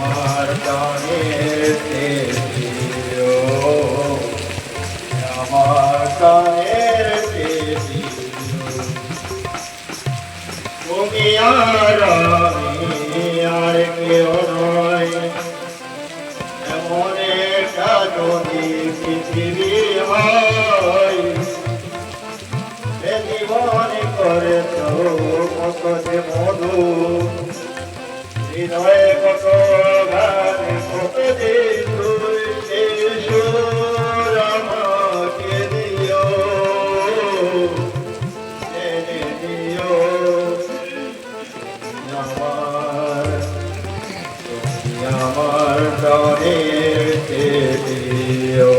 আমার প্রাণের প্রিয়, আমার প্রাণের প্রিয়, তুমি আর আমি আর কেউ নয়, এমন একটা যদি পৃথিবী হয়, এ জীবনে করেছ কত যে মধু, হৃদয়ে কত গান কত যে তুই সুর আমাকে দিও, এনে দিও আমার, তুমি আমার প্রাণের প্রিয়,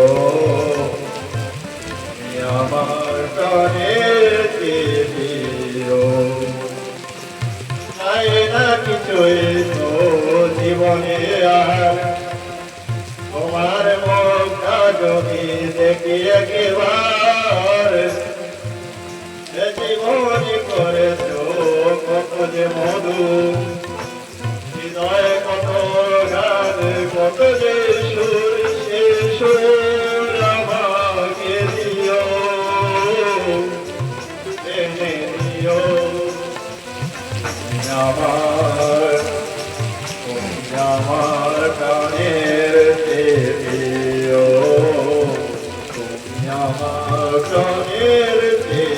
তুমি আমার প্রাণের প্রিয়, চাই না কিছুই তো জীবনে আর, তোমার মুখটা যদি দেখি একবার, এ জীবনে করেছ কত যে মধু, হৃদয়ে কত গান কত যে সুর, সে সুর আমাকে দিও, এনে দিও আমার, তুমি আমার প্রাণের প্রিয়, তুমি আমার প্রাণের প্রিয়।